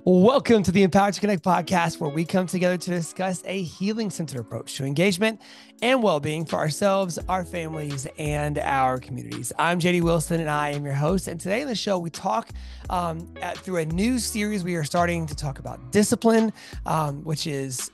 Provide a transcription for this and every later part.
Welcome to the Empowered to Connect podcast, where we come together to discuss a healing-centered approach to engagement and well-being for ourselves, our families, and our communities. I'm JD Wilson, and I am your host. And today on the show, we talk through a new series. We are starting to talk about discipline, which is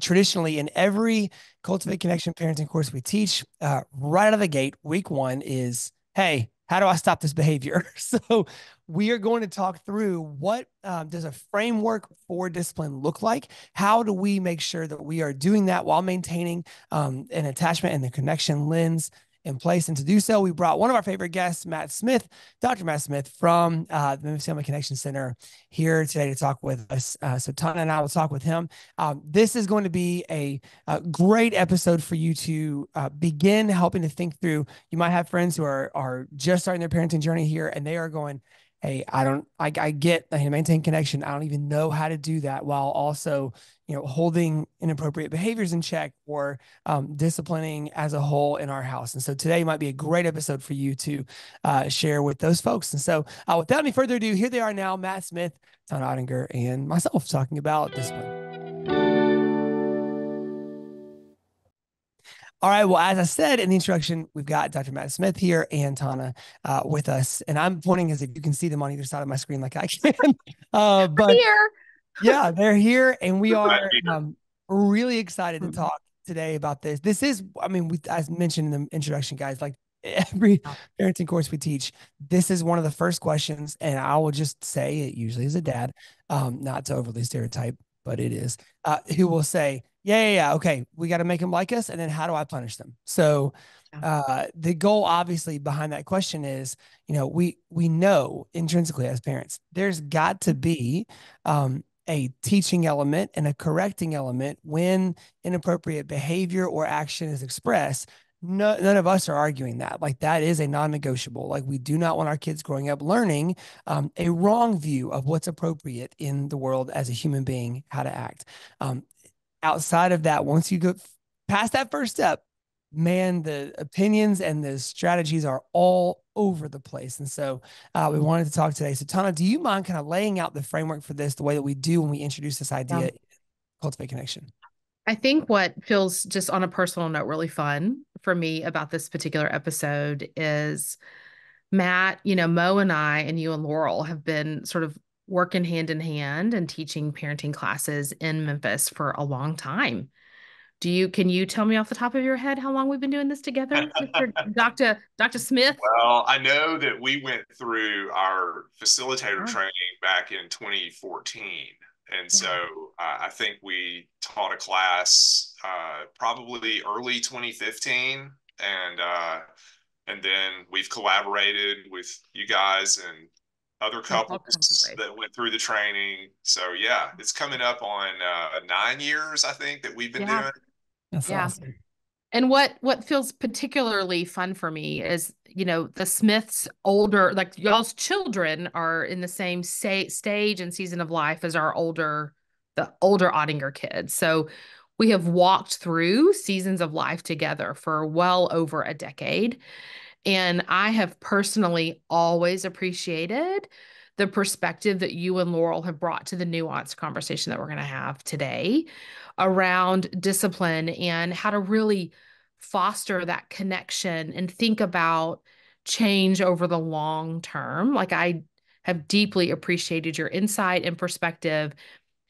traditionally in every Cultivate Connection parenting course we teach. Right out of the gate, week one is, hey, how do I stop this behavior? So we are going to talk through what does a framework for discipline look like? How do we make sure that we are doing that while maintaining an attachment and the connection lens in place? And to do so, we brought one of our favorite guests, Matt Smith, Dr. Matt Smith from the Memphis Family Connection Center here today to talk with us. So Tana and I will talk with him. This is going to be a great episode for you to begin helping to think through. You might have friends who are just starting their parenting journey here, and they are going, hey, I get I maintain connection. I don't even know how to do that while also, holding inappropriate behaviors in check or disciplining as a whole in our house. And so today might be a great episode for you to share with those folks. And so without any further ado, here they are now, Matt Smith, Ton Ottinger, and myself talking about discipline. All right. Well, as I said in the introduction, we've got Dr. Matt Smith here and Tana with us. And I'm pointing as if you can see them on either side of my screen like I can. But here. yeah, they're here. And we are really excited to talk today about this. This is, as mentioned in the introduction, guys, like every parenting course we teach, this is one of the first questions. And I will just say it usually is a dad, not to overly stereotype, but it is, who will say, yeah. Okay. We got to make them like us. And then how do I punish them? So, the goal obviously behind that question is, we know intrinsically as parents, there's got to be, a teaching element and a correcting element when inappropriate behavior or action is expressed. No, none of us are arguing that. Like, that is a non-negotiable. Like, we do not want our kids growing up learning a wrong view of what's appropriate in the world as a human being, how to act. Outside of that, once you go past that first step, man, the opinions and the strategies are all over the place. And so we wanted to talk today. So Tana, do you mind kind of laying out the framework for this the way that we do when we introduce this idea, Cultivate Connection? I think what feels, just on a personal note, really fun for me about this particular episode is Matt, Mo and I and you and Laurel have been sort of working hand in hand and teaching parenting classes in Memphis for a long time. Can you tell me off the top of your head how long we've been doing this together, Mr. Dr. Smith? Well, I know that we went through our facilitator training back in 2014. And so I think we taught a class probably early 2015. And then we've collaborated with you guys and other couples that went through the training. So yeah, it's coming up on 9 years, I think, that we've been doing. That's awesome. And what feels particularly fun for me is, the Smiths older, like y'all's children are in the same stage and season of life as the older Ottinger kids. So we have walked through seasons of life together for well over a decade. And I have personally always appreciated the perspective that you and Laurel have brought to the nuanced conversation that we're going to have today around discipline and how to really foster that connection and think about change over the long term. Like, I have deeply appreciated your insight and perspective.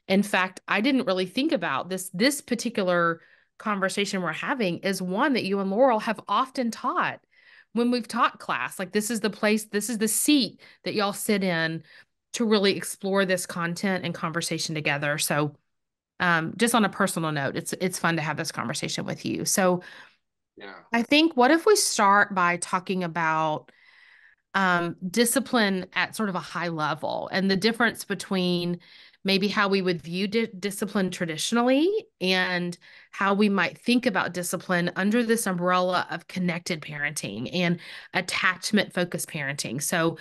In fact, I didn't really think about this particular conversation we're having is one that you and Laurel have often taught when we've taught class. Like, this is the place, this is the seat that y'all sit in to really explore this content and conversation together. So just on a personal note, it's fun to have this conversation with you. So yeah, I think, what if we start by talking about discipline at sort of a high level and the difference between maybe how we would view discipline traditionally and how we might think about discipline under this umbrella of connected parenting and attachment-focused parenting. So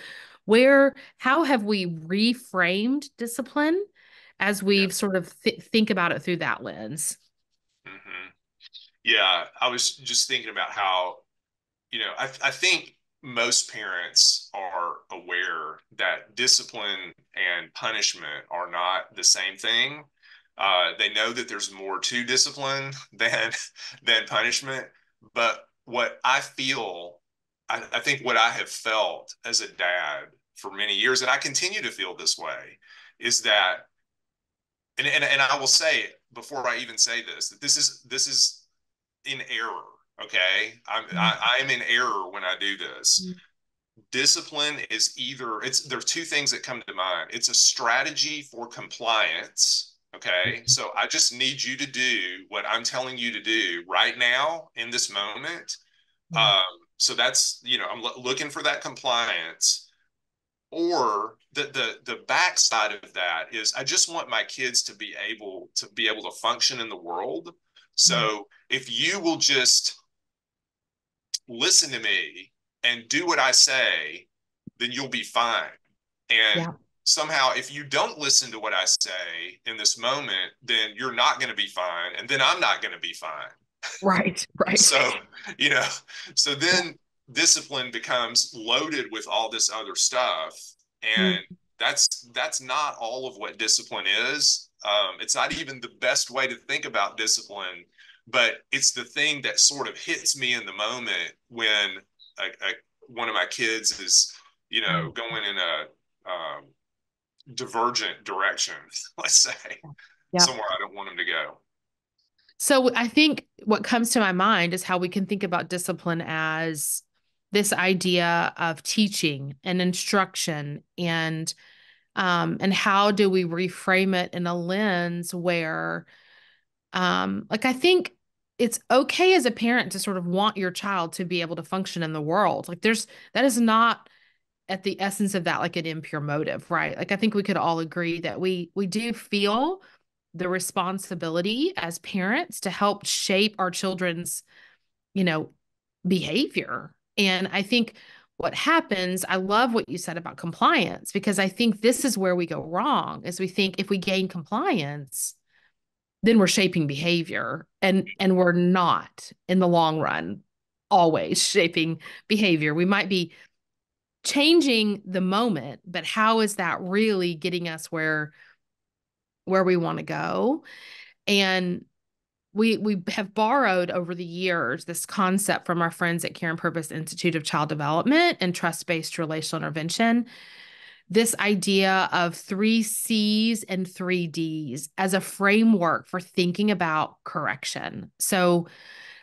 how have we reframed discipline as we've sort of think about it through that lens? Yeah, I was just thinking about how, I think most parents are aware that discipline and punishment are not the same thing. They know that there's more to discipline than punishment. But what I feel, I think what I have felt as a dad for many years, and I continue to feel this way, is that, and I will say before I even say this, that this is in error. Okay, I'm in error when I do this. Discipline is either there's two things that come to mind. It's a strategy for compliance. Okay, so I just need you to do what I'm telling you to do right now in this moment. Um, so that's, I'm looking for that compliance. Or the backside of that is I just want my kids to be able to function in the world. So if you will just listen to me and do what I say, then you'll be fine. And Yeah. somehow, if you don't listen to what I say in this moment, then you're not going to be fine. And then I'm not going to be fine. Right. Right. So, you know, so then discipline becomes loaded with all this other stuff. And that's not all of what discipline is. It's not even the best way to think about discipline, but it's the thing that sort of hits me in the moment when one of my kids is, going in a divergent direction, let's say, somewhere I don't want him to go. So I think what comes to my mind is how we can think about discipline as this idea of teaching and instruction, and how do we reframe it in a lens where, like, I think it's okay as a parent to sort of want your child to be able to function in the world. Like that is not at the essence of that, like an impure motive, right? Like I think we could all agree that we do feel the responsibility as parents to help shape our children's, you know, behavior. And I think what happens, I love what you said about compliance, because I think this is where we go wrong, is we think if we gain compliance, then we're shaping behavior, and we're not in the long run always shaping behavior. We might be changing the moment, but how is that really getting us where we want to go? And we have borrowed over the years this concept from our friends at Care and Purpose Institute of Child Development and Trust-Based Relational Intervention. This idea of 3 C's and 3 D's as a framework for thinking about correction. So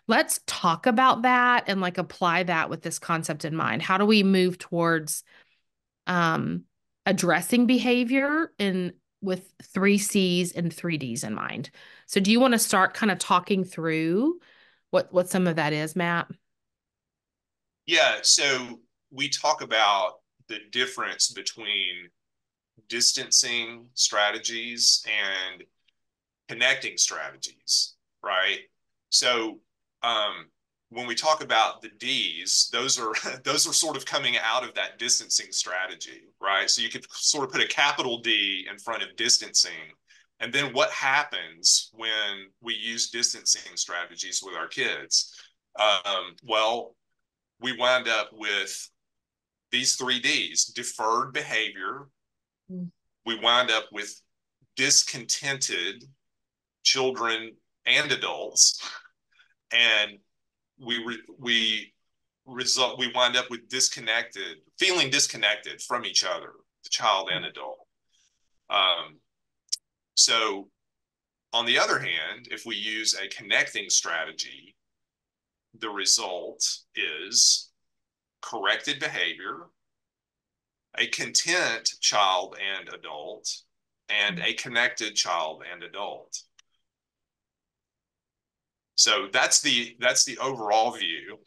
let's talk about that and like apply that with this concept in mind. How do we move towards um, addressing behavior with 3 C's and 3 D's in mind? So do you want to start kind of talking through what some of that is, Matt? Yeah, so we talk about the difference between distancing strategies and connecting strategies, right? So when we talk about the D's, those are those are sort of coming out of that distancing strategy, right? So you could sort of put a capital D in front of distancing. And then what happens when we use distancing strategies with our kids? Well, we wind up with these 3 D's: deferred behavior. We wind up with discontented children and adults, and we wind up with feeling disconnected from each other, the child and adult. So on the other hand, if we use a connecting strategy, the result is corrected behavior, a content child and adult, and a connected child and adult. So that's the overall view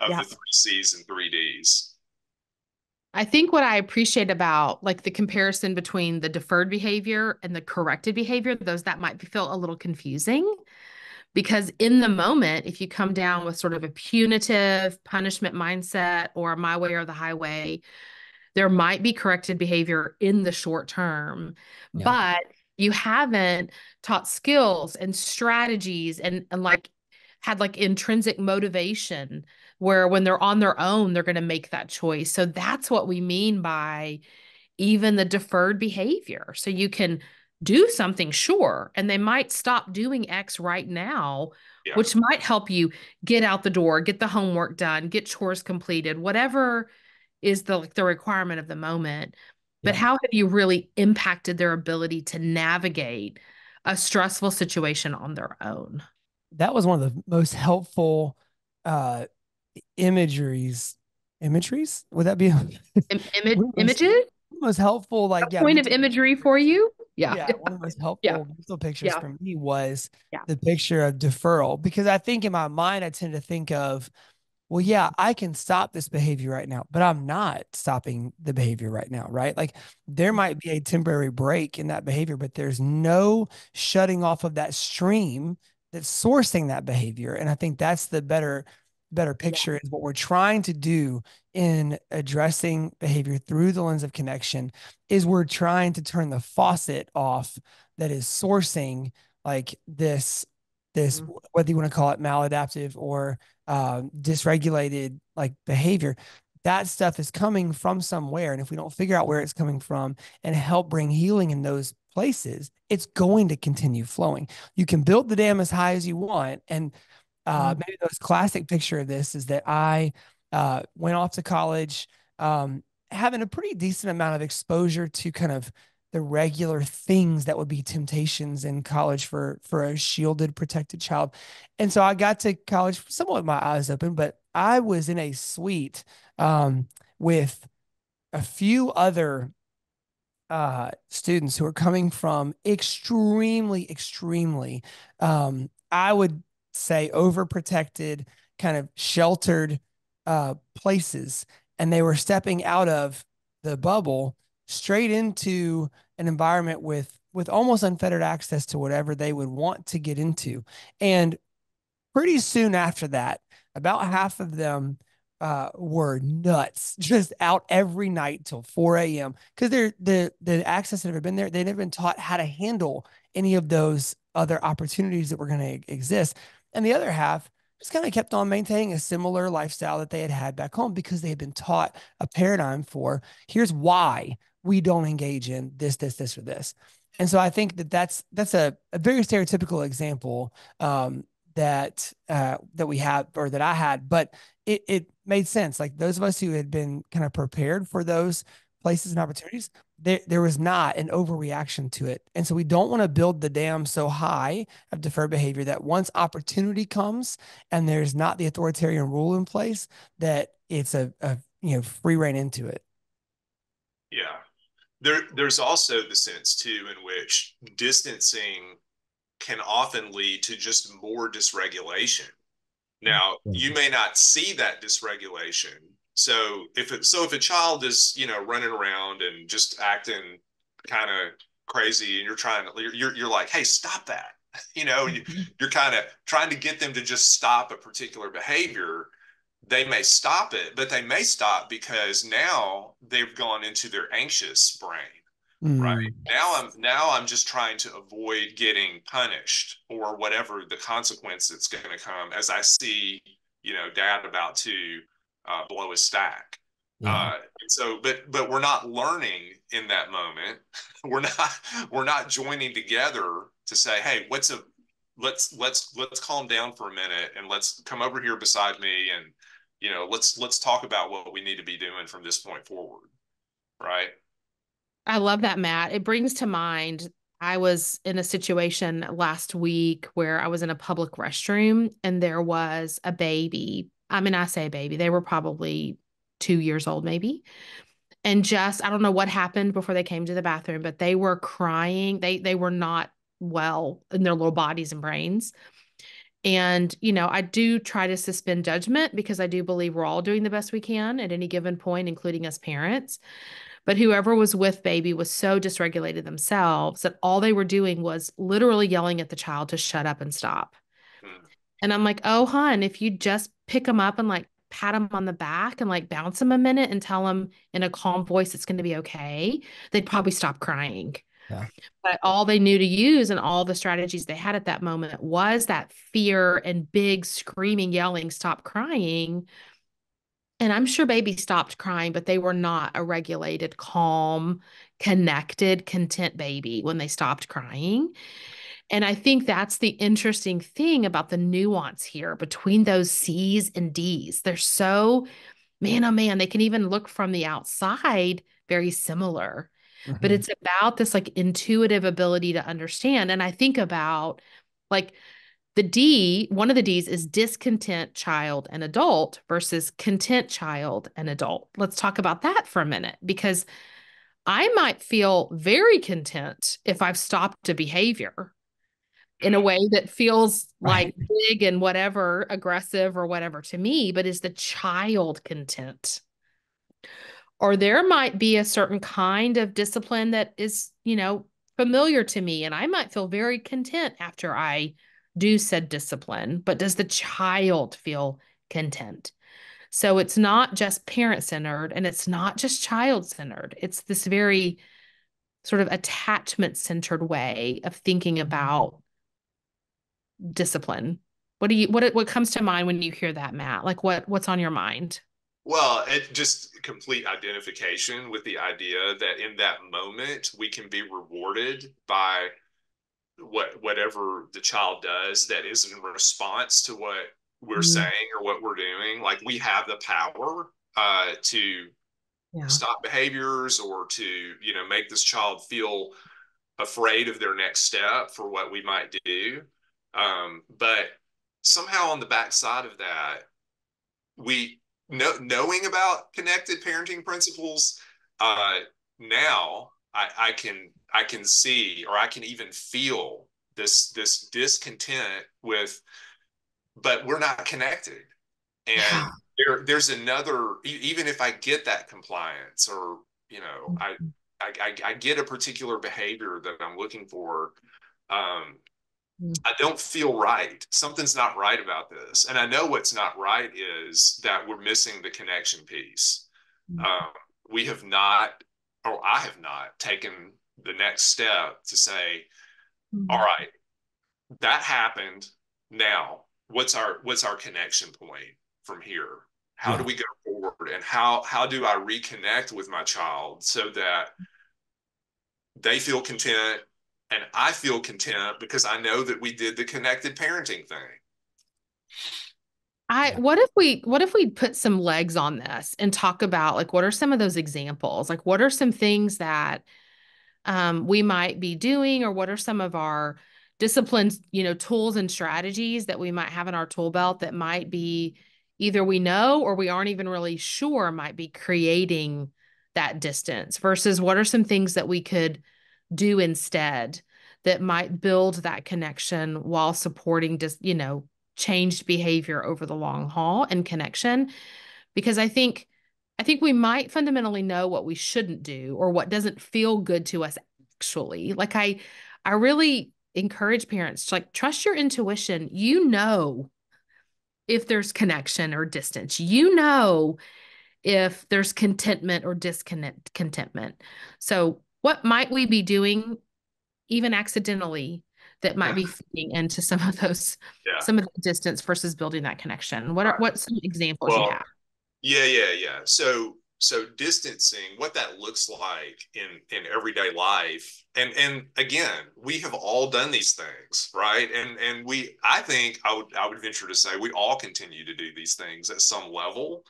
of the 3 C's and 3 D's. I think what I appreciate about like the comparison between the deferred behavior and the corrected behavior, those that might feel a little confusing, because in the moment, if you come down with sort of a punitive punishment mindset or my way or the highway, there might be corrected behavior in the short term, but you haven't taught skills and strategies and like had like intrinsic motivation where when they're on their own, they're going to make that choice. So that's what we mean by even the deferred behavior. So you can do something, sure, and they might stop doing X right now, Yeah. which might help you get out the door, get the homework done, get chores completed, whatever is the requirement of the moment. But Yeah. how have you really impacted their ability to navigate a stressful situation on their own? That was one of the most helpful uh imageries. Would that be one of the most, Images? most helpful, A like, yeah, point of mental imagery for pictures? you? Yeah. Yeah, one of the most Yeah. helpful mental pictures Yeah. for me was Yeah. the picture of deferral, because I think in my mind I tend to think of, well, yeah, I can stop this behavior right now, but I'm not stopping the behavior right now, right? Like there might be a temporary break in that behavior, but there's no shutting off of that stream that's sourcing that behavior. And I think that's the better Yeah. picture is what we're trying to do in addressing behavior through the lens of connection is we're trying to turn the faucet off that is sourcing like this Mhm. whether you want to call it maladaptive or dysregulated like behavior. That stuff is coming from somewhere, and if we don't figure out where it's coming from and help bring healing in those places, it's going to continue flowing. You can build the dam as high as you want, and maybe the most classic picture of this is that I went off to college, having a pretty decent amount of exposure to kind of the regular things that would be temptations in college for a shielded, protected child. And so I got to college somewhat with my eyes open, but I was in a suite with a few other students who are coming from extremely, I would say, overprotected, kind of sheltered places. And they were stepping out of the bubble straight into an environment with almost unfettered access to whatever they would want to get into. And pretty soon after that, about half of them were nuts, just out every night till 4 a.m. because they're the access had never been there. They'd never been taught how to handle any of those other opportunities that were going to exist. And the other half just kind of kept on maintaining a similar lifestyle that they had had back home because they had been taught a paradigm for here's why we don't engage in this, or this. And so I think that that's a very stereotypical example that we have or that I had, but it made sense. Like those of us who had been kind of prepared for those places and opportunities, there was not an overreaction to it. And so we don't want to build the dam so high of deferred behavior that once opportunity comes and there's not the authoritarian rule in place, that it's a free reign into it. Yeah. There's also the sense too in which distancing can often lead to just more dysregulation. Now, you may not see that dysregulation. So if a child is, running around and just acting kind of crazy and you're like, hey, stop that. You're kind of trying to get them to just stop a particular behavior. They may stop it, but they may stop because now they've gone into their anxious brain. Right. Mm, Now I'm just trying to avoid getting punished or whatever the consequence that's going to come as I see, dad about to blow his stack. yeah. But we're not learning in that moment. We're not joining together to say, hey, let's calm down for a minute and let's come over here beside me and let's talk about what we need to be doing from this point forward. Right. I love that, Matt. It brings to mind, I was in a situation last week where I was in a public restroom and there was a baby. I mean, I say baby, they were probably 2 years old, maybe. And just, I don't know what happened before they came to the bathroom, but they were crying. They were not well in their little bodies and brains. And, I do try to suspend judgment because I do believe we're all doing the best we can at any given point, including us parents. But whoever was with baby was so dysregulated themselves that all they were doing was literally yelling at the child to shut up and stop. Mm. And I'm like, oh, hon, if you just pick them up and like pat them on the back and like bounce them a minute and tell them in a calm voice it's going to be okay, they'd probably stop crying. Yeah. But all they knew to use and all the strategies they had at that moment was that fear and big screaming, yelling, stop crying. And I'm sure baby stopped crying, but they were not a regulated, calm, connected, content baby when they stopped crying. And I think that's the interesting thing about the nuance here between those C's and D's. They're so, man, oh man, they can even look from the outside very similar. But it's about this like intuitive ability to understand. And I think about like the D, one of the D's is discontent child and adult versus content child and adult. Let's talk about that for a minute because I might feel very content if I've stopped a behavior in a way that feels like Right. big and whatever, aggressive or whatever to me, but is the child content? Or there might be a certain kind of discipline that is, familiar to me, and I might feel very content after I do said discipline, but does the child feel content? So it's not just parent centered and it's not just child centered. It's this very sort of attachment centered way of thinking about discipline. What comes to mind when you hear that, Matt? Like what's on your mind? Well, it just complete identification with the idea that in that moment we can be rewarded by whatever the child does that is in response to what we're Mm, saying or what we're doing. Like we have the power to yeah. stop behaviors or to make this child feel afraid of their next step for what we might do. But somehow on the backside of that, we knowing about connected parenting principles, now I can see, or I can even feel this discontent with, but we're not connected. Yeah. And there's another, even if I get that compliance, or I get a particular behavior that I'm looking for, Mm, I don't feel right. Something's not right about this. And I know what's not right is that we're missing the connection piece. mm, Um, we have not, or I have not taken the next step to say, all mm, right, that happened. Now, what's our connection point from here? How do Yeah. we go forward? And how do I reconnect with my child so that they feel content and I feel content because I know that we did the connected parenting thing. Yeah. What if we put some legs on this and talk about like what are some of those examples? Like what are some things that we might be doing, or what are some of our disciplines, tools and strategies that we might have in our tool belt that might be either we know or we aren't even really sure might be creating that distance versus what are some things that we could do instead that might build that connection while supporting just, changed behavior over the long haul and connection. Because I think we might fundamentally know what we shouldn't do or what doesn't feel good to us actually. Like I really encourage parents to like trust your intuition. You know if there's connection or distance. You know if there's contentment or discontentment. So what might we be doing even accidentally that might be feeding into Yeah. some of the distance versus building that connection? Right. What some examples you Well, have? yeah. So distancing, what that looks like in everyday life, and again, we have all done these things, right? And I think I would venture to say we all continue to do these things at some level.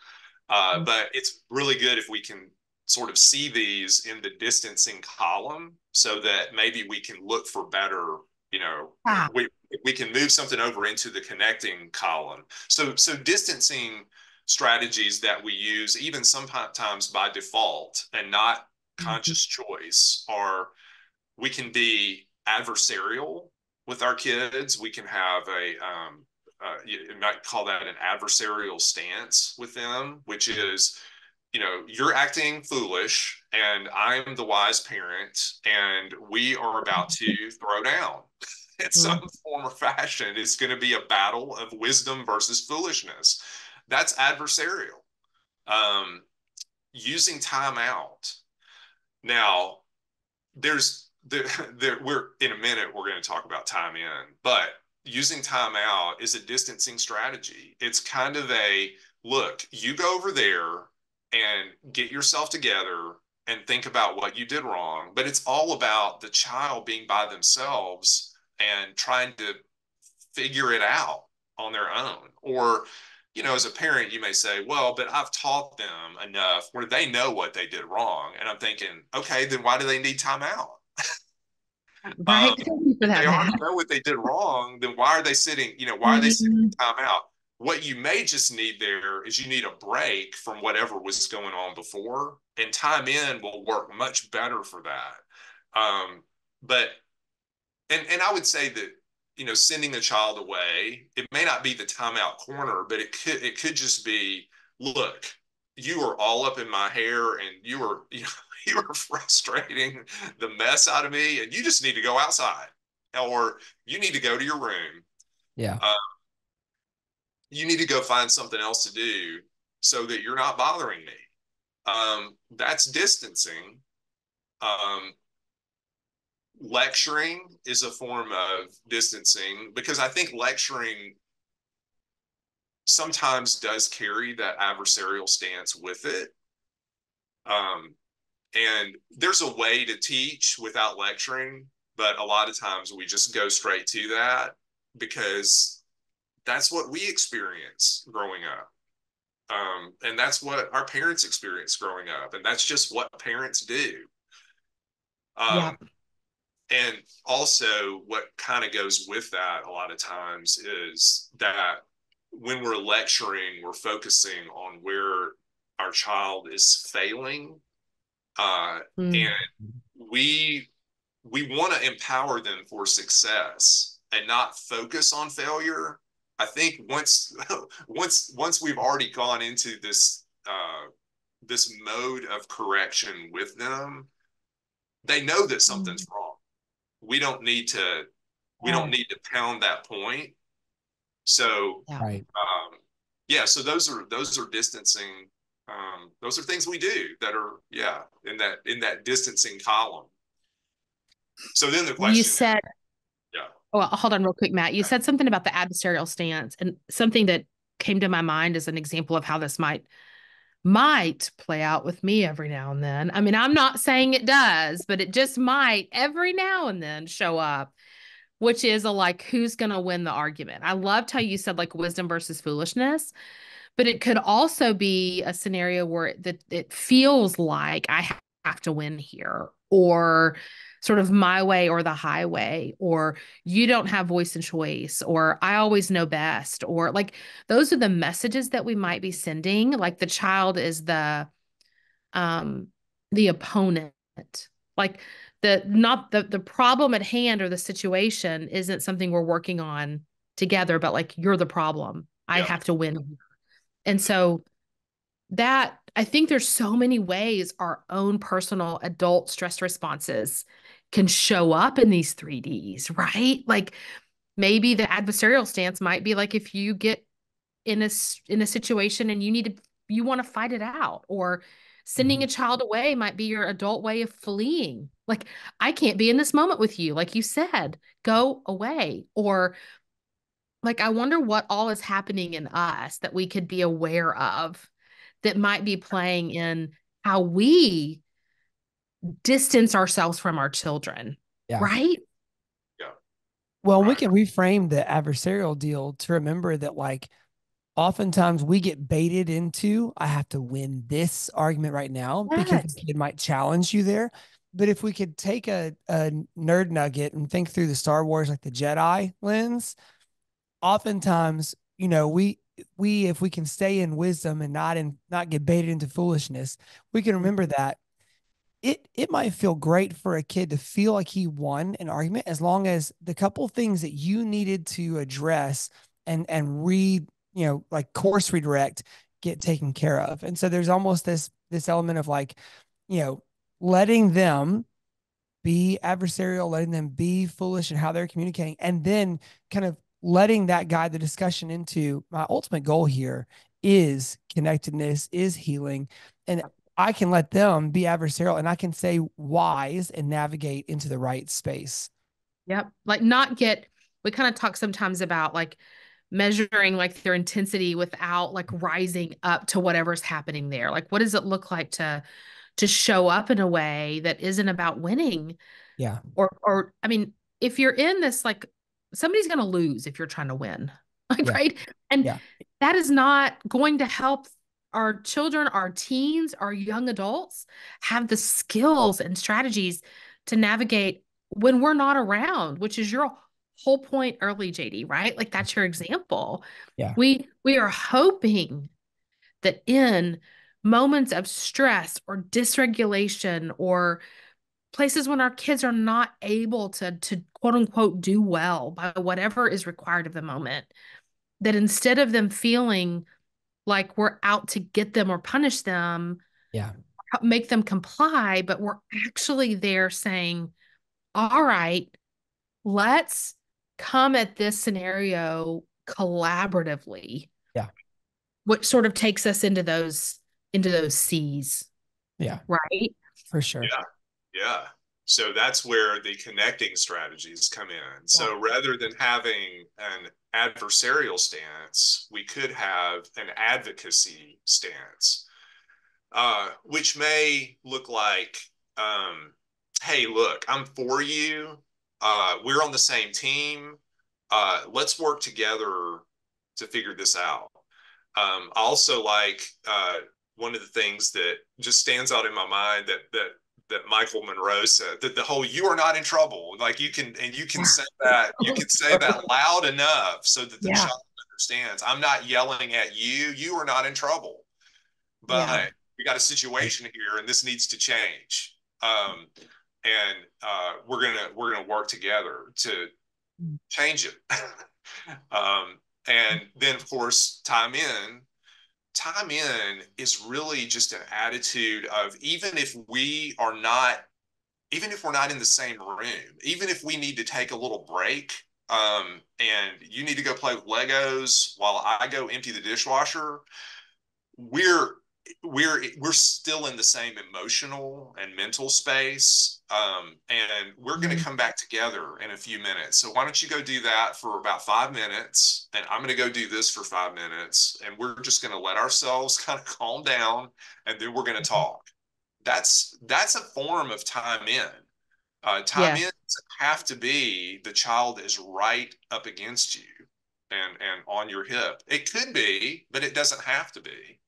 But it's really good if we can sort of see these in the distancing column so that maybe we can look for better, you know, Ah, we can move something over into the connecting column. So distancing strategies that we use, even sometimes by default and not mhm, conscious choice, are we can be adversarial with our kids. We can have you might call that an adversarial stance with them, which is, you're acting foolish and I'm the wise parent and we are about to throw down in some mhm, form or fashion. It's going to be a battle of wisdom versus foolishness. That's adversarial. Um, Using timeout. Now, we're in a minute we're going to talk about time in, but using time out is a distancing strategy. It's kind of a look, you go over there and get yourself together and think about what you did wrong. But it's all about the child being by themselves and trying to figure it out on their own. Or, as a parent, you may say, well, but I've taught them enough where they know what they did wrong. And I'm thinking, okay, then why do they need timeout? Right. Thank you for If that, they already Matt. know what they did wrong, then why are they sitting, why are they sitting Mhm. timeout? What you may just need there is you need a break from whatever was going on before, and time in will work much better for that. But and I would say that sending a child away, it may not be the timeout corner, but it could just be, look, you are all up in my hair, and you are you are frustrating the mess out of me, and you just need to go outside, or you need to go to your room. Yeah. Uh, you need to go find something else to do so that you're not bothering me. That's distancing. Um, Lecturing is a form of distancing, because I think lecturing sometimes does carry that adversarial stance with it. And there's a way to teach without lecturing, but a lot of times we just go straight to that because that's what we experience growing up. And that's what our parents experience growing up. And that's just what parents do. Yeah. Um, And also, what kind of goes with that a lot of times is that when we're lecturing, we're focusing on where our child is failing, Mm. and we want to empower them for success and not focus on failure. I think once we've already gone into this mode of correction with them, they know that something's Mm. wrong. we don't need to we don't Yeah. need to pound that point. So Yeah. Right. yeah, so those are distancing. Those are things we do that are, yeah, in that distancing column. So then the You question is, said, yeah, oh, hold on real quick, Matt. You said something about the adversarial stance, and something that came to my mind as an example of how this might play out with me every now and then. I mean, I'm not saying it does, but it just might every now and then show up, which is a like, who's going to win the argument? I loved how you said like wisdom versus foolishness, but it could also be a scenario where it feels like I have to win here, or sort of my way or the highway, or you don't have voice and choice, or I always know best, or like those are the messages that we might be sending. Like the child is um the opponent. Like the not the problem at hand or the situation isn't something we're working on together, but like you're the problem. I yeah, have to win. And mm-hmm, so that I think there's so many ways our own personal adult stress responses can show up in these 3Ds, right? Like maybe the adversarial stance might be like if you get in a situation and you want to fight it out, or sending Mhm. a child away might be your adult way of fleeing. Like I can't be in this moment with you, like you said, go away. Or like, I wonder what all is happening in us that we could be aware of that might be playing in how we distance ourselves from our children, Yeah. right? yeah, Well, we right, can reframe the adversarial deal to remember that, like, oftentimes we get baited into, I have to win this argument right now because the Yes. kid might challenge you there. But if we could take a nerd nugget and think through the Star Wars, like the Jedi lens, oftentimes, if we can stay in wisdom and not get baited into foolishness, we can remember that it might feel great for a kid to feel like he won an argument as long as the couple things that you needed to address and like course redirect get taken care of. And so there's almost this element of like, you know, letting them be adversarial, letting them be foolish in how they're communicating, and then kind of letting that guide the discussion into my ultimate goal here is connectedness, is healing. And I can let them be adversarial and I can say wise and navigate into the right space. Yep. Like not get, we kind of talk sometimes about like measuring like their intensity without like rising up to whatever's happening there. Like, what does it look like to show up in a way that isn't about winning? Yeah. Or I mean, if you're in this, like, somebody's going to lose if you're trying to win, like, Yeah. right? And Yeah. that is not going to help our children, our teens, our young adults have the skills and strategies to navigate when we're not around, which is your whole point early, JD, right? Like, that's your example. Yeah. We are hoping that in moments of stress or dysregulation or places when our kids are not able to quote unquote do well by whatever is required of the moment, that instead of them feeling like we're out to get them or punish them, Yeah. make them comply, but we're actually there saying, all right, let's come at this scenario collaboratively. Yeah. Which sort of takes us into those C's. Yeah. Right? For sure. Yeah. Yeah. So that's where the connecting strategies come in. So rather than having an adversarial stance, we could have an advocacy stance, which may look like, hey, look, I'm for you. We're on the same team. Let's work together to figure this out. I also like one of the things that just stands out in my mind that Michael Monroe said, that the whole "you are not in trouble," like you can say that, you can say that loud enough so that the child understands. I'm not yelling at you. You are not in trouble, but we got a situation here, and this needs to change. And we're gonna work together to change it. And then, of course, time in is really just an attitude of, even if we're not in the same room, even if we need to take a little break, and you need to go play with Legos while I go empty the dishwasher, we're still in the same emotional and mental space, and we're going to come back together in a few minutes. So why don't you go do that for about 5 minutes, and I'm going to go do this for 5 minutes, and we're just going to let ourselves kind of calm down, and then we're going to talk. That's a form of time in. Time in doesn't have to be the child is right up against you and on your hip. It could be, but it doesn't have to be.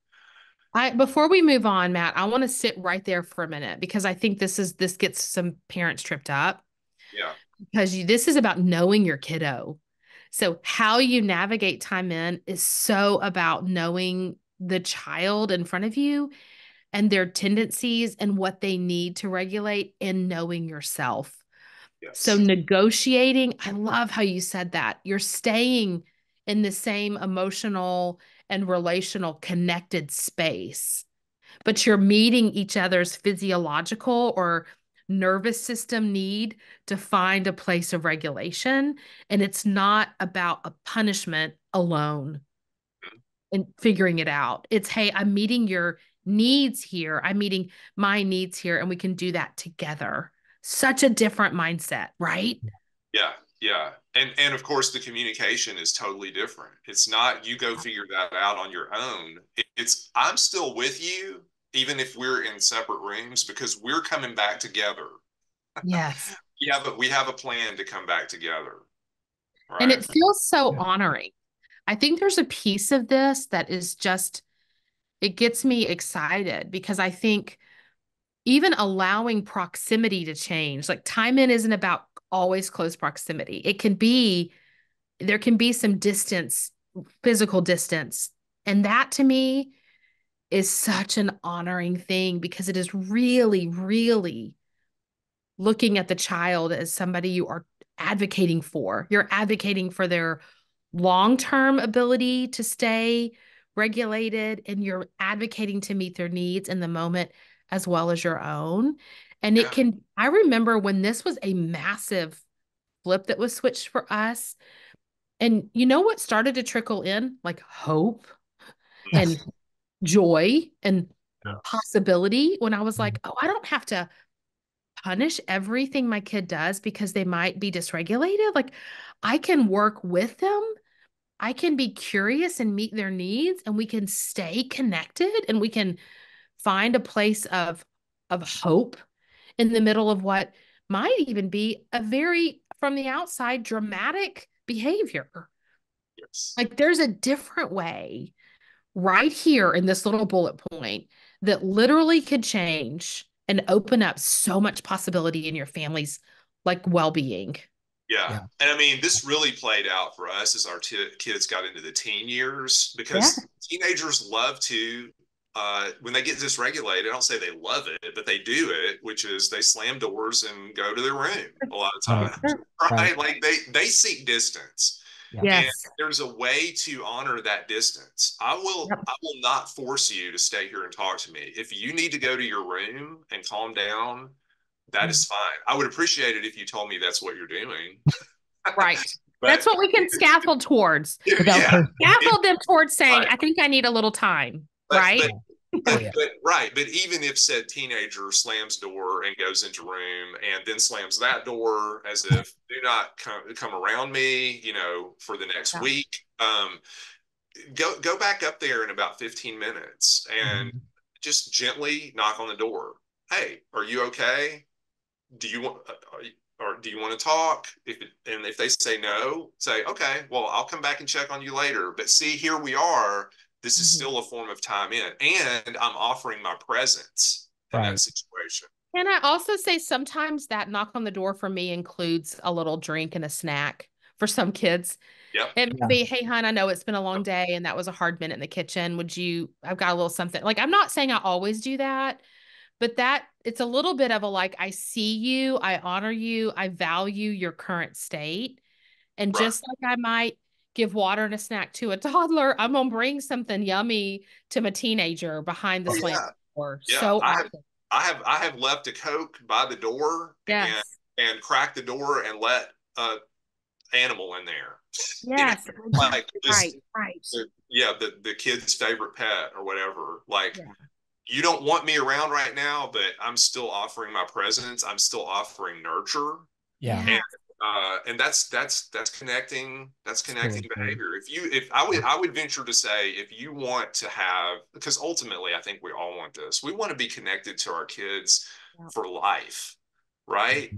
Before we move on, Matt, I want to sit right there for a minute, because I think this gets some parents tripped up. Yeah. Because this is about knowing your kiddo. So how you navigate time in is so about knowing the child in front of you and their tendencies and what they need to regulate, and knowing yourself. Yes. So negotiating, I love how you said that. You're staying in the same emotional and relational connected space, but you're meeting each other's physiological or nervous system need to find a place of regulation. And it's not about a punishment alone and figuring it out. It's, hey, I'm meeting your needs here. I'm meeting my needs here, and we can do that together. Such a different mindset, right? Yeah. Yeah. And of course the communication is totally different. It's not you go figure that out on your own. It's I'm still with you, even if we're in separate rooms, because we're coming back together. Yes. We have a plan to come back together. Right. And it feels so honoring. I think there's a piece of this that is just, it gets me excited, because I think even allowing proximity to change, like time in isn't about always close proximity. There can be some distance, physical distance. And that to me is such an honoring thing, because it is really, really looking at the child as somebody you are advocating for. You're advocating for their long-term ability to stay regulated, and you're advocating to meet their needs in the moment as well as your own. And I remember when this was a massive flip that was switched for us. And you know what started to trickle in? Like hope and joy and possibility, when I was like, oh, I don't have to punish everything my kid does because they might be dysregulated. Like, I can work with them. I can be curious and meet their needs, and we can stay connected, and we can find a place of hope in the middle of what might even be a very, from the outside, dramatic behavior. Yes. Like there's a different way right here in this little bullet point that literally could change and open up so much possibility in your family's like well-being. Yeah. Yeah. And I mean, this really played out for us as our kids got into the teen years, Yeah. because teenagers love to, when they get dysregulated, I don't say they love it, but they do it, which is they slam doors and go to their room a lot of Right. times, right? Right. Like they seek distance. Yeah. And Yes. there's a way to honor that distance. Yep. I will not force you to stay here and talk to me. If you need to go to your room and calm down, that is fine. I would appreciate it if you told me that's what you're doing. Right. But That's what we can scaffold towards. Without yeah, person. Scaffold them towards saying, right. I think I need a little time. But Right. Oh, yeah. but even if said teenager slams door and goes into room and then slams that door as if do not come around me, for the next Yeah. week, go back up there in about 15 minutes and just gently knock on the door. Hey, are you okay? Do you want or do you want to talk? If they say no, say, okay, well, I'll come back and check on you later. But see, here we are. This is still a form of time in, and I'm offering my presence in that situation. Can I also say sometimes that knock on the door for me includes a little drink and a snack for some kids. Yep. It may be, hey, hon, I know it's been a long day and that was a hard minute in the kitchen. I've got a little something. Like, I'm not saying I always do that, but it's a little bit of a like, I see you, I honor you, I value your current state. And Right. just like I might give water and a snack to a toddler, I'm gonna bring something yummy to my teenager behind the slam door. Yeah. So often. I have left a Coke by the door Yes. and cracked the door and let animal in there. Yes. Like just, Right. the kid's favorite pet or whatever. Like, you don't want me around right now, but I'm still offering my presence. I'm still offering nurture. Yeah. And that's connecting. That's connecting behavior. If I would venture to say, if you want to have, because ultimately I think we all want this. We want to be connected to our kids for life, right?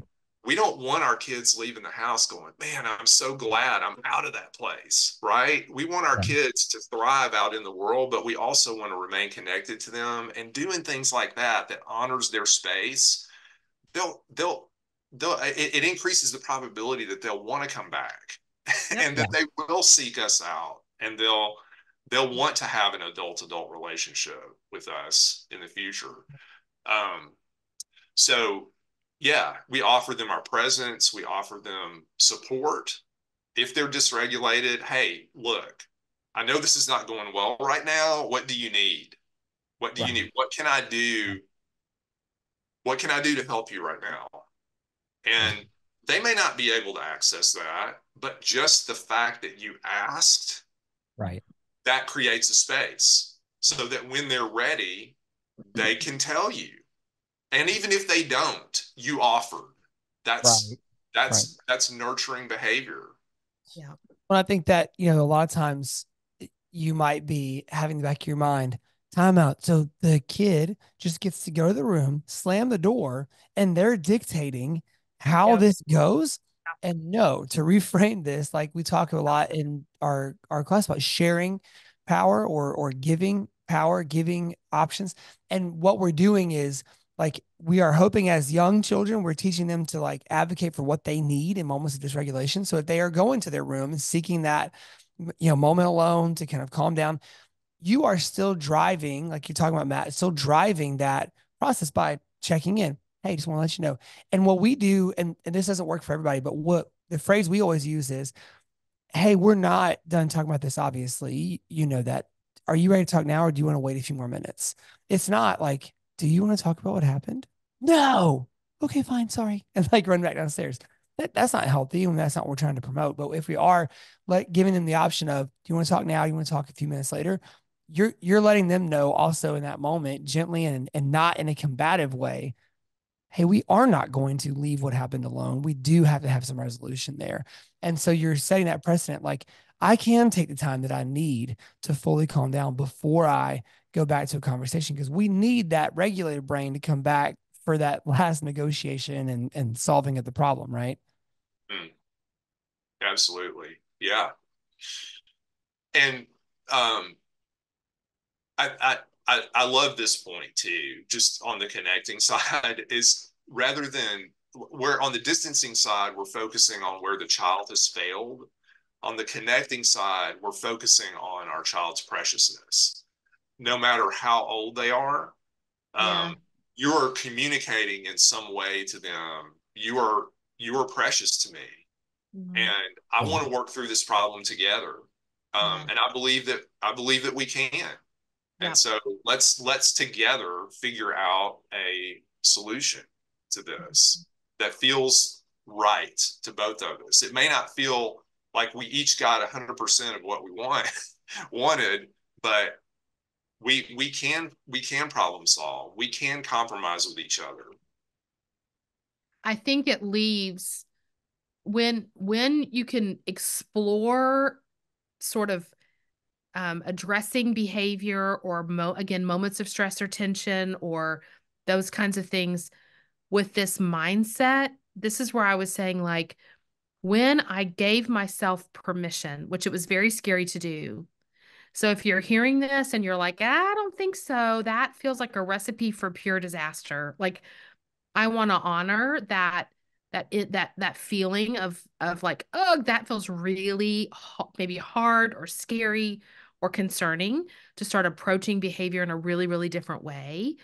We don't want our kids leaving the house going, man, I'm so glad I'm out of that place, right? We want our kids to thrive out in the world, but we also want to remain connected to them, and doing things like that honors their space. It increases the probability that they'll want to come back and that they will seek us out, and they'll want to have an adult relationship with us in the future. So yeah, we offer them our presence. We offer them support. If they're dysregulated, hey, look, I know this is not going well right now. What do you need? What do you need? What can I do? What can I do to help you right now? And they may not be able to access that, but just the fact that you asked, that creates a space so that when they're ready, they can tell you. And even if they don't, you offered. That's nurturing behavior. Yeah. Well, I think that, a lot of times you might be having in the back of your mind, timeout. So the kid just gets to go to the room, slam the door, and they're dictating how this goes. And no, to reframe this, like we talk a lot in our class about sharing power or giving power, giving options. And what we're doing is, like, we are hoping as young children, we're teaching them to like advocate for what they need in moments of dysregulation. So if they are going to their room and seeking that, moment alone to kind of calm down, you are still driving, like you're talking about, Matt, still driving that process by checking in. Hey, just want to let you know. And what we do, and this doesn't work for everybody, but what the phrase we always use is, hey, we're not done talking about this, obviously. You know that. Are you ready to talk now, or do you want to wait a few more minutes? It's not like, do you want to talk about what happened? No. Okay, fine. Sorry. And like run back downstairs. That's not healthy, and that's not what we're trying to promote. But if we are like giving them the option of, do you want to talk now? You want to talk a few minutes later? You're letting them know also in that moment, gently and not in a combative way, hey, we are not going to leave what happened alone. We do have to have some resolution there. And so you're setting that precedent. Like, I can take the time that I need to fully calm down before I go back to a conversation, because we need that regulated brain to come back for that last negotiation and solving of the problem, right? Mm, absolutely. Yeah. And um, I love this point too, just on the connecting side, is rather than where on the distancing side, we're focusing on where the child has failed. On the connecting side, we're focusing on our child's preciousness. No matter how old they are, Yeah. you're communicating in some way to them. You are precious to me, Mm-hmm. and I Yeah. want to work through this problem together. Yeah. And I believe that we can. And Yeah. so let's together figure out a solution to this that feels right to both of us. It may not feel like we each got 100% of what we wanted, but we can problem solve. We can compromise with each other. I think it leaves when you can explore sort of addressing behavior or again moments of stress or tension or those kinds of things with this mindset. This is where I was saying, like, when I gave myself permission, which it was very scary to do. So if you're hearing this and you're like, I don't think so, that feels like a recipe for pure disaster. Like, I want to honor that feeling of like, oh, that feels really maybe hard or scary or concerning to start approaching behavior in a really, really different way.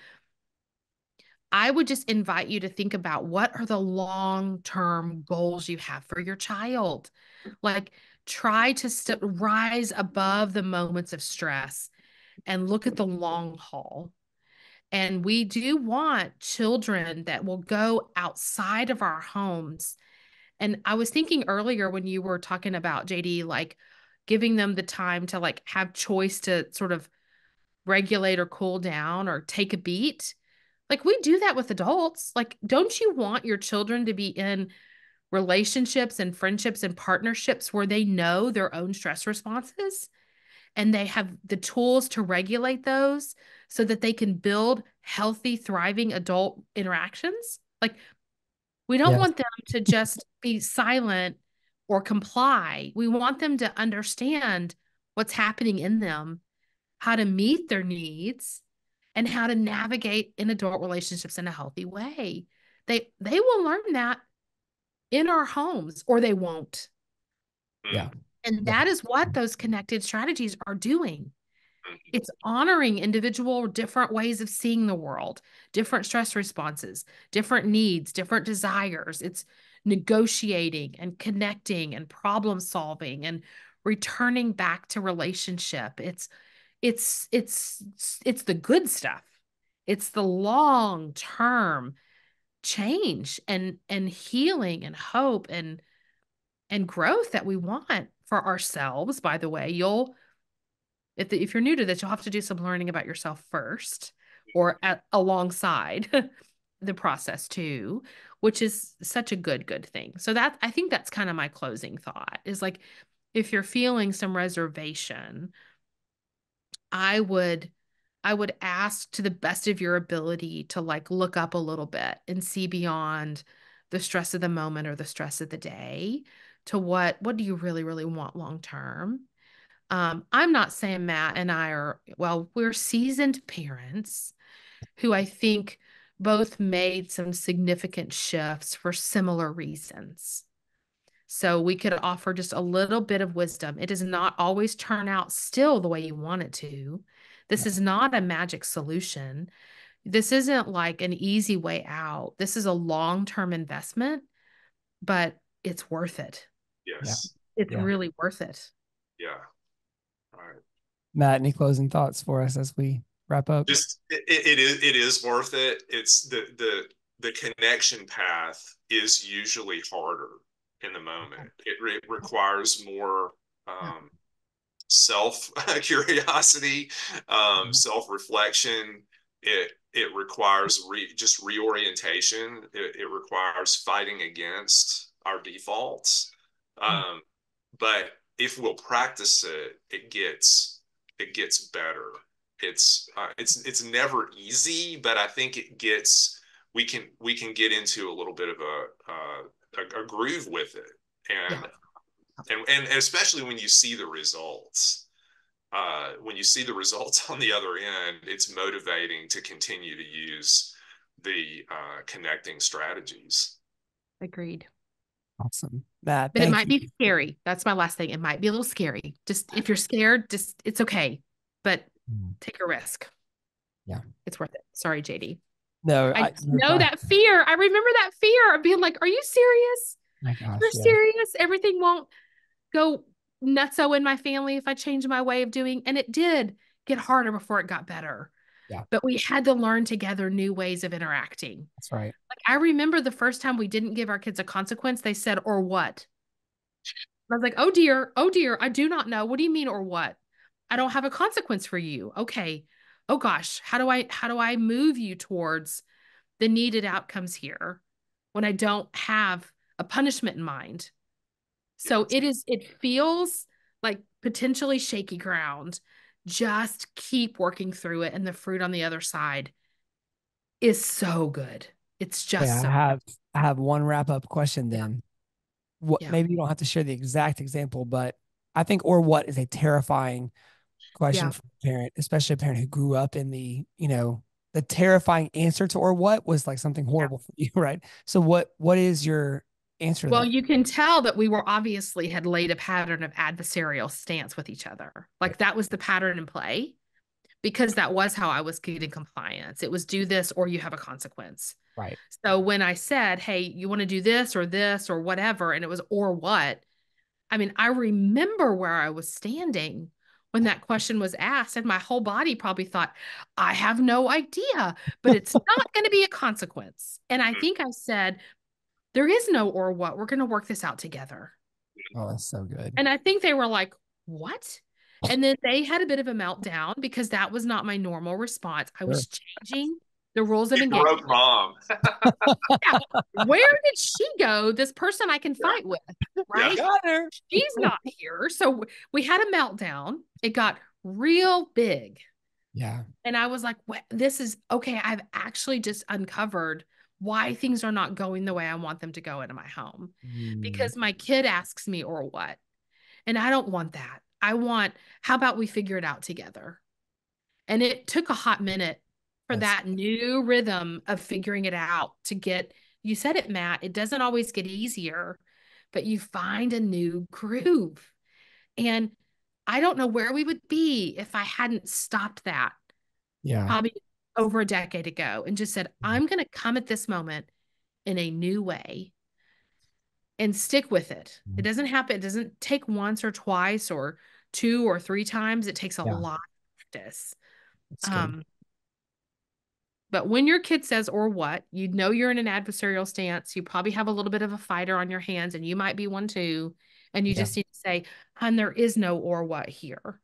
I would just invite you to think about, what are the long-term goals you have for your child? Like, try to rise above the moments of stress and look at the long haul. And we do want children that will go outside of our homes. And I was thinking earlier when you were talking about JD, like giving them the time to like have choice to sort of regulate or cool down or take a beat. Like, we do that with adults. Like, don't you want your children to be in relationships and friendships and partnerships where they know their own stress responses and they have the tools to regulate those so that they can build healthy, thriving adult interactions? Like, we don't Yes. want them to just be silent or comply. We want them to understand what's happening in them, how to meet their needs, and how to navigate in adult relationships in a healthy way. They will learn that in our homes, or they won't. Yeah. Mm, And Yeah. that is what those connected strategies are doing. mm, It's honoring individual different ways of seeing the world, different stress responses, different needs, different desires. It's negotiating and connecting and problem solving and returning back to relationship. It's the good stuff. It's the long term change and healing and hope and growth that we want for ourselves. By the way, if you're new to this, you'll have to do some learning about yourself first, or alongside the process too, which is such a good thing. So that, I think that's kind of my closing thought, is like, if you're feeling some reservation, I would I would ask to the best of your ability to like look up a little bit and see beyond the stress of the moment or the stress of the day to what do you really, really want long term. I'm not saying Matt and I are, well, we're seasoned parents who I think both made some significant shifts for similar reasons. So we could offer just a little bit of wisdom. It does not always turn out still the way you want it to. This is not a magic solution. This isn't like an easy way out. This is a long-term investment, but it's worth it. Yeah. yes. It's Yeah. really worth it. Yeah. All right. Matt, any closing thoughts for us as we wrap up? Just it is worth it. It's the connection path is usually harder in the moment. It requires more Yeah. self curiosity, self reflection, it requires just reorientation. It requires fighting against our defaults. But if we'll practice it, it gets better. It's never easy, but I think we can get into a little bit of a groove with it, and especially when you see the results. When you see the results on the other end, it's motivating to continue to use the connecting strategies. Agreed. Awesome. Matt, but it might be scary. That's my last thing. It might be a little scary. Just if you're scared, it's okay, but take a risk. Yeah. It's worth it. Sorry, JD. No, I know that fear. I remember that fear of being like, are you serious? My gosh, you're serious? Everything won't go nutso in my family if I change my way of doing. And it did get harder before it got better. Yeah. But we had to learn together new ways of interacting. That's right. Like I remember the first time we didn't give our kids a consequence, they said, or what? I was like, oh dear, I do not know. What do you mean, or what? I don't have a consequence for you. Okay. Oh gosh, how do I move you towards the needed outcomes here when I don't have a punishment in mind? So it feels like potentially shaky ground. Just keep working through it, and the fruit on the other side is so good. It's just I have one wrap-up question then. Maybe you don't have to share the exact example, but I think or what is a terrifying question for a parent, especially a parent who grew up in the terrifying answer to or what was like something horrible for you, right? So what is your answer to Well, that? you can tell that we were obviously had laid a pattern of adversarial stance with each other. Like that was the pattern in play because that was how I was getting compliance. It was do this or you have a consequence. Right. So when I said, hey, you want to do this or whatever, and it was or what, I mean, I remember where I was standing when that question was asked, and my whole body probably thought, I have no idea, but it's not going to be a consequence. And I think I said, there is no or what, we're going to work this out together. Oh, that's so good. And I think they were like, what? And then they had a bit of a meltdown because that was not my normal response. I was changing the rules of engagement. Mom. Where did she go? This person I can fight with, right? Got her. She's not here. So we had a meltdown. It got real big. Yeah. And I was like, this is okay. I've actually just uncovered why things are not going the way I want them to go into my home. Because my kid asks me or what. And I don't want that. I want, how about we figure it out together? And it took a hot minute for that new rhythm of figuring it out to get, you said it, Matt, it doesn't always get easier, but you find a new groove. And I don't know where we would be if I hadn't stopped that. Yeah. Probably over a decade ago and just said, I'm going to come at this moment in a new way and stick with it. It doesn't happen. It doesn't take once or twice or 2 or 3 times. It takes a lot of practice. But when your kid says, or what, you know you're in an adversarial stance. You probably have a little bit of a fighter on your hands, and you might be one too. And you just need to say, hon, there is no or what here.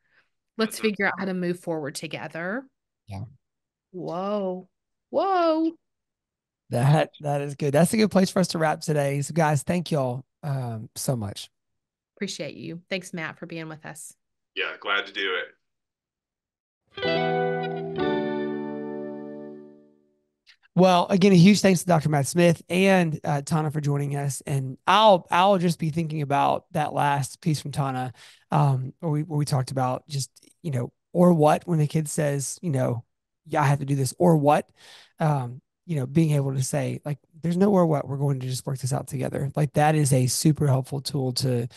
Let's figure out how to move forward together. Yeah. Whoa. That is good. That's a good place for us to wrap today. So guys, thank y'all so much. Appreciate you. Thanks, Matt, for being with us. Yeah, glad to do it. Well, again, a huge thanks to Dr. Matt Smith and Tana for joining us. And I'll just be thinking about that last piece from Tana, where we talked about just, or what, when the kid says, I have to do this, or what, being able to say, like, there's no or what, we're going to just work this out together. Like, that is a super helpful tool to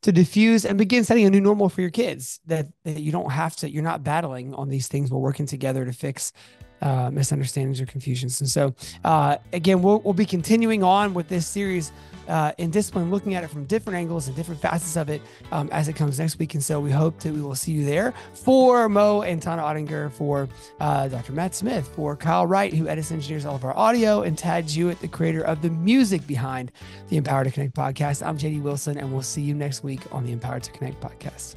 diffuse and begin setting a new normal for your kids, that you don't have to, you're not battling on these things. We're working together to fix misunderstandings or confusions. And so, again, we'll be continuing on with this series in discipline, looking at it from different angles and different facets of it as it comes next week. And so we hope that we will see you there. For Mo and Tana Ottinger, for Dr. Matt Smith, for Kyle Wright, who edits and engineers all of our audio, and Tad Jewett, the creator of the music behind the Empowered to Connect podcast. I'm JD Wilson, and we'll see you next week on the Empowered to Connect podcast.